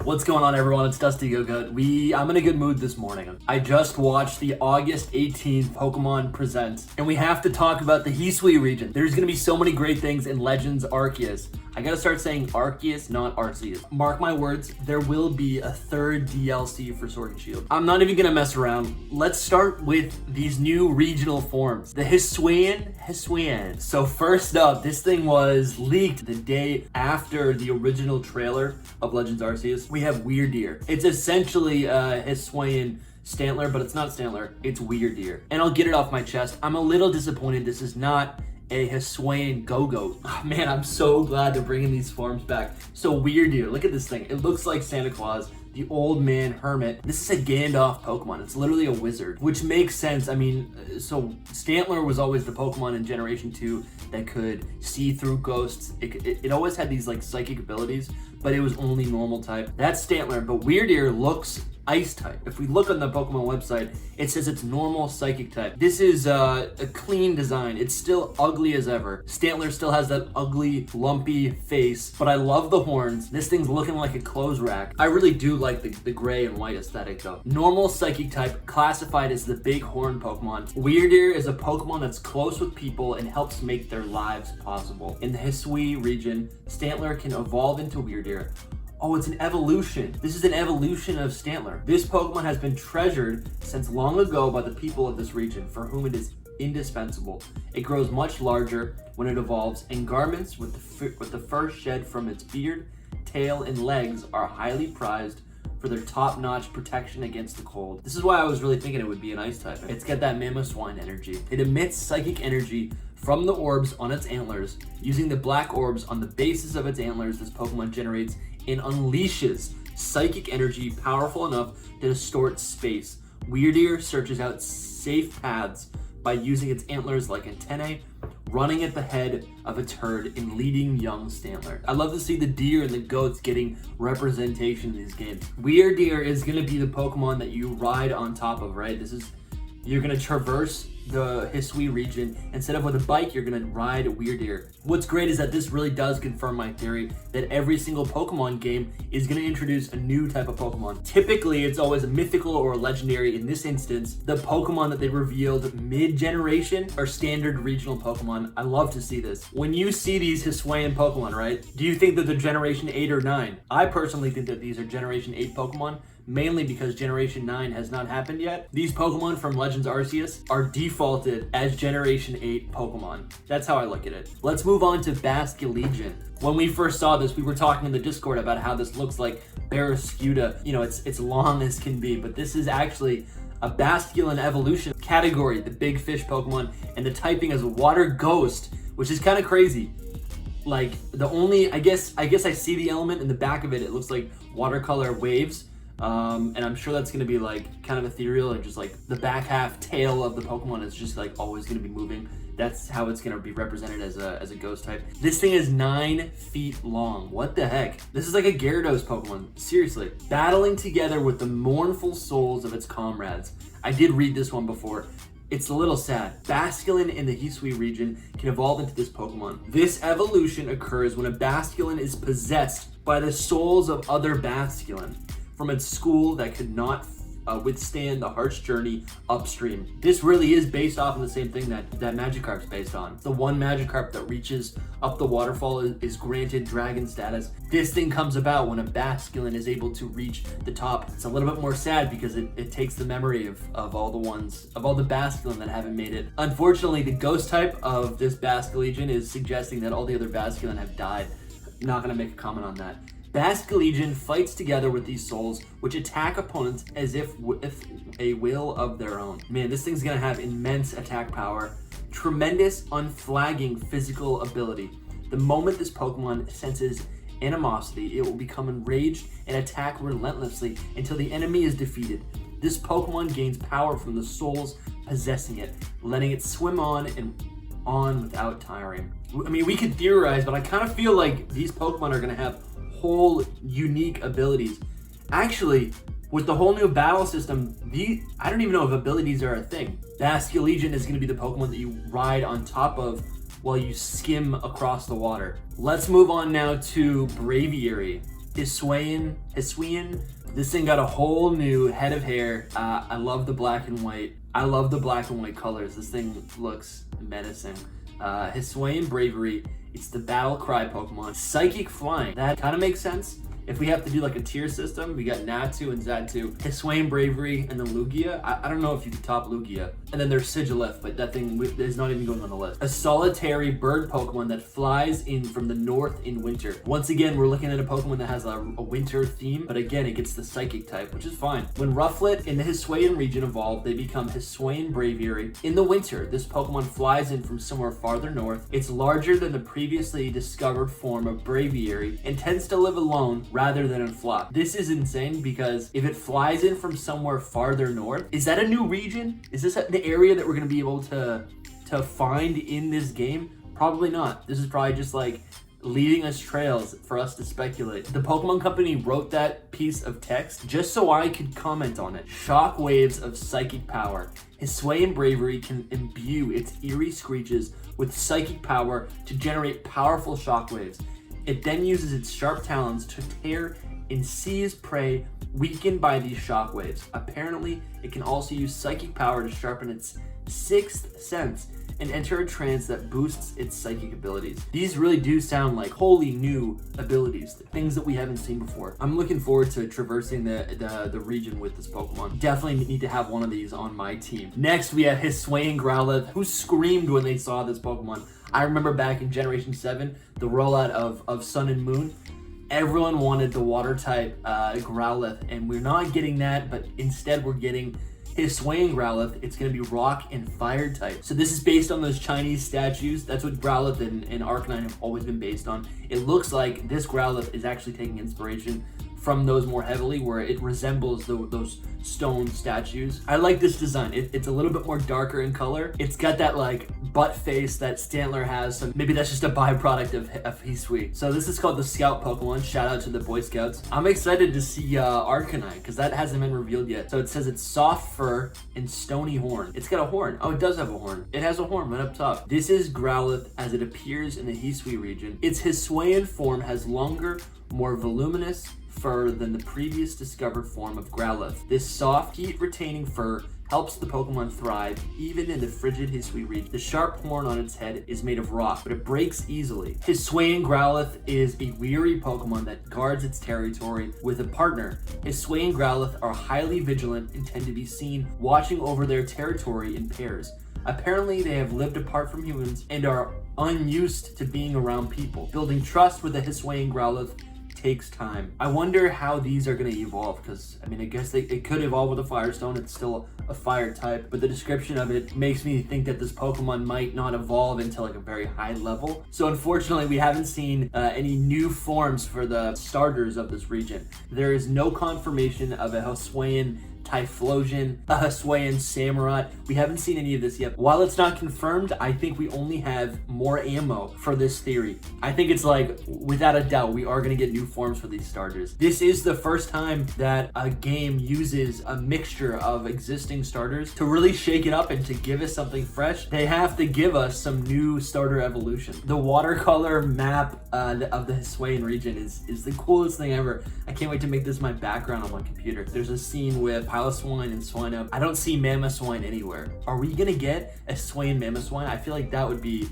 What's going on, everyone? It's Dusty Gogoat. I'm in a good mood this morning. I just watched the August 18th Pokemon Presents, and we have to talk about the Hisuian region. There's gonna be so many great things in Legends Arceus. I gotta start saying Arceus, not Arceus. Mark my words, there will be a third DLC for Sword and Shield. I'm not even gonna mess around. Let's start with these new regional forms. The Hisuian. So first up, this thing was leaked the day after the original trailer of Legends Arceus. We have Wyrdeer. It's essentially a Hisuian Stantler, but it's not Stantler, it's Wyrdeer. And I'll get it off my chest. I'm a little disappointed this is not a Hisuian Gogoat. Oh, man, I'm so glad they're bringing these forms back. So Wyrdeer, look at this thing. It looks like Santa Claus, the old man hermit. This is a Gandalf Pokemon. It's literally a wizard, which makes sense. I mean, so Stantler was always the Pokemon in Generation 2 that could see through ghosts. It always had these like psychic abilities, but it was only normal type. That's Stantler, but Wyrdeer looks ice type. If we look on the Pokemon website, it says it's normal psychic type. This is a clean design. It's still ugly as ever. Stantler still has that ugly, lumpy face, but I love the horns. This thing's looking like a clothes rack. I really do like the gray and white aesthetic though. Normal psychic type, classified as the big horn Pokemon. Wyrdeer is a Pokemon that's close with people and helps make their lives possible. In the Hisuian region, Stantler can evolve into Wyrdeer. Oh, it's an evolution. This is an evolution of Stantler. This Pokemon has been treasured since long ago by the people of this region, for whom it is indispensable. It grows much larger when it evolves, and garments with the fur shed from its beard, tail, and legs are highly prized for their top-notch protection against the cold. This is why I was really thinking it would be an ice type. It's got that Mamoswine energy. It emits psychic energy from the orbs on its antlers. Using the black orbs on the bases of its antlers, this Pokemon generates and unleashes psychic energy powerful enough to distort space. Wyrdeer searches out safe paths by using its antlers like antennae, running at the head of its herd and leading young Stantler. I love to see the deer and the goats getting representation in these games. Wyrdeer is going to be the Pokemon that you ride on top of, right? You're going to traverse the Hisuian region. Instead of with a bike, you're going to ride a Wyrdeer. What's great is that this really does confirm my theory that every single Pokemon game is going to introduce a new type of Pokemon. Typically, it's always a mythical or a legendary. In this instance, the Pokemon that they revealed mid-generation are standard regional Pokemon. I love to see this. When you see these Hisuian Pokemon, right, do you think that they're Generation 8 or 9? I personally think that these are Generation 8 Pokemon, mainly because Generation 9 has not happened yet. These Pokemon from Legends Arceus are defaulted as Generation 8 Pokemon. That's how I look at it. Let's move on to Basculegion. When we first saw this, we were talking in the Discord about how this looks like Barraskewda. You know, it's long as can be, but this is actually a Basculegion evolution category, the big fish Pokemon, and the typing is Water Ghost, which is kind of crazy. Like, I guess I see the element in the back of it. It looks like watercolor waves. And I'm sure that's going to be like kind of ethereal, and just like the back half tail of the Pokemon is just like always going to be moving. That's how it's going to be represented as a ghost type. This thing is 9 feet long. What the heck? This is like a Gyarados Pokemon. Seriously. Battling together with the mournful souls of its comrades. I did read this one before. It's a little sad. Basculegion in the Hisuian region can evolve into this Pokemon. This evolution occurs when a Basculegion is possessed by the souls of other Basculegion from its school that could not withstand the harsh journey upstream. This really is based off of the same thing that Magikarp's based on. The one Magikarp that reaches up the waterfall is granted dragon status. This thing comes about when a Basculegion is able to reach the top. It's a little bit more sad because it takes the memory of all the Basculegion that haven't made it. Unfortunately, the ghost type of this Basculegion is suggesting that all the other Basculegion have died. I'm not gonna make a comment on that. Basculegion fights together with these souls, which attack opponents as if with a will of their own. Man, this thing's gonna have immense attack power, tremendous unflagging physical ability. The moment this Pokemon senses animosity, it will become enraged and attack relentlessly until the enemy is defeated. This Pokemon gains power from the souls possessing it, letting it swim on and on without tiring. I mean, we could theorize, but I kind of feel like these Pokemon are gonna have whole unique abilities. Actually, with the whole new battle system, I don't even know if abilities are a thing. Basculegion is going to be the Pokemon that you ride on top of while you skim across the water. Let's move on now to Braviary. Hisuian. This thing got a whole new head of hair. I love the black and white. I love the black and white colors. This thing looks menacing. Hisuian Braviary. It's the battle cry Pokemon. Psychic flying. That kind of makes sense. If we have to do like a tier system, we got Natu and Xatu, Hisuian Braviary, and then Lugia. I don't know if you could top Lugia. And then there's Sigilif, but that thing is not even going on the list. A solitary bird Pokemon that flies in from the north in winter. Once again, we're looking at a Pokemon that has a winter theme, but again, it gets the Psychic type, which is fine. When Rufflet in the Hisuian region evolve, they become Hisuian Braviary. In the winter, this Pokemon flies in from somewhere farther north. It's larger than the previously discovered form of Braviary and tends to live alone rather than in flock. This is insane because if it flies in from somewhere farther north, is that a new region? Is this the area that we're going to be able to find in this game? Probably not. This is probably just like leading us trails for us to speculate. The Pokemon Company wrote that piece of text just so I could comment on it. Shock waves of psychic power. Hisuian Braviary can imbue its eerie screeches with psychic power to generate powerful shock waves. It then uses its sharp talons to tear and seize prey weakened by these shock waves. Apparently, it can also use psychic power to sharpen its sixth sense and enter a trance that boosts its psychic abilities. These really do sound like wholly new abilities, things that we haven't seen before. I'm looking forward to traversing the region with this Pokemon. Definitely need to have one of these on my team. Next, we have Hisuian Growlithe, who screamed when they saw this Pokemon. I remember back in Generation 7, the rollout of Sun and Moon, everyone wanted the water type Growlithe, and we're not getting that, but instead we're getting Hisuian Growlithe. It's going to be rock and fire type. So this is based on those Chinese statues. That's what Growlithe and Arcanine have always been based on. It looks like this Growlithe is actually taking inspiration from those more heavily, where it resembles those stone statues. I like this design. It's a little bit more darker in color. It's got that like butt face that Stantler has, so maybe that's just a byproduct of Hisui. So this is called the Scout Pokemon. Shout out to the Boy Scouts. I'm excited to see Arcanine because that hasn't been revealed yet. So it says it's soft fur and stony horn. It's got a horn. Oh, it does have a horn. It has a horn right up top. This is Growlithe as it appears in the Hisui region. Its Hisuian form has longer, more voluminous fur than the previous discovered form of Growlithe. This soft, heat-retaining fur helps the Pokemon thrive even in the frigid Hisui region. The sharp horn on its head is made of rock, but it breaks easily. Hisuian Growlithe is a weary Pokemon that guards its territory with a partner. Hisuian Growlithe are highly vigilant and tend to be seen watching over their territory in pairs. Apparently, they have lived apart from humans and are unused to being around people. Building trust with the Hisuian Growlithe takes time. I wonder how these are going to evolve, because I mean, I guess it could evolve with a Firestone. It's still a fire type, but the description of it makes me think that this Pokemon might not evolve until like a very high level. So unfortunately, we haven't seen any new forms for the starters of this region. There is no confirmation of a Hisuian Typhlosion, a Hisuian Samurott. We haven't seen any of this yet. While it's not confirmed, I think we only have more ammo for this theory. I think it's like, without a doubt, we are going to get new forms for these starters. This is the first time that a game uses a mixture of existing starters to really shake it up and to give us something fresh. They have to give us some new starter evolution. The watercolor map of the Hisuian region is the coolest thing ever. I can't wait to make this my background on my computer. There's a scene with Piloswine and Swinub. I don't see Mamoswine anywhere. Are we gonna get a Hisuian Mamoswine? I feel like that would be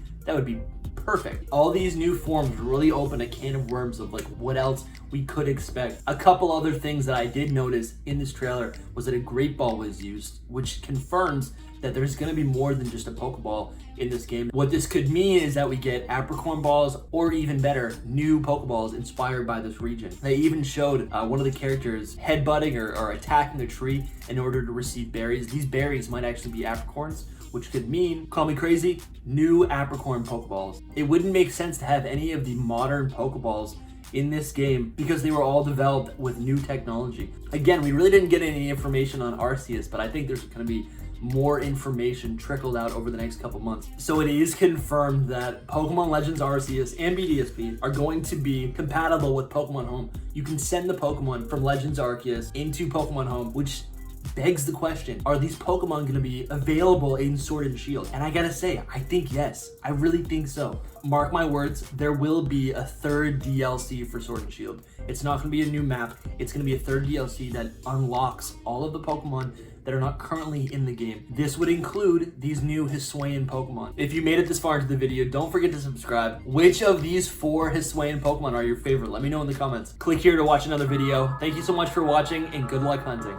perfect. All these new forms really open a can of worms of like what else we could expect. A couple other things that I did notice in this trailer was that a Great Ball was used, which confirms that there's going to be more than just a Pokeball in this game. What this could mean is that we get Apricorn Balls, or even better, new Pokeballs inspired by this region. They even showed one of the characters headbutting or attacking a tree in order to receive berries. These berries might actually be Apricorns, which could mean, call me crazy, new Apricorn Pokeballs. It wouldn't make sense to have any of the modern Pokeballs in this game because they were all developed with new technology. Again, we really didn't get any information on Arceus, but I think there's going to be more information trickled out over the next couple months. So it is confirmed that Pokemon Legends Arceus and BDSP are going to be compatible with Pokemon Home. You can send the Pokemon from Legends Arceus into Pokemon Home, which begs the question, are these Pokemon going to be available in Sword and Shield? And I gotta say, I think yes. I really think so. Mark my words, there will be a third DLC for Sword and Shield. It's not going to be a new map. It's going to be a third DLC that unlocks all of the Pokemon that are not currently in the game. This would include these new Hisuian Pokemon. If you made it this far into the video, don't forget to subscribe. Which of these 4 Hisuian Pokemon are your favorite? Let me know in the comments. Click here to watch another video. Thank you so much for watching, and good luck hunting.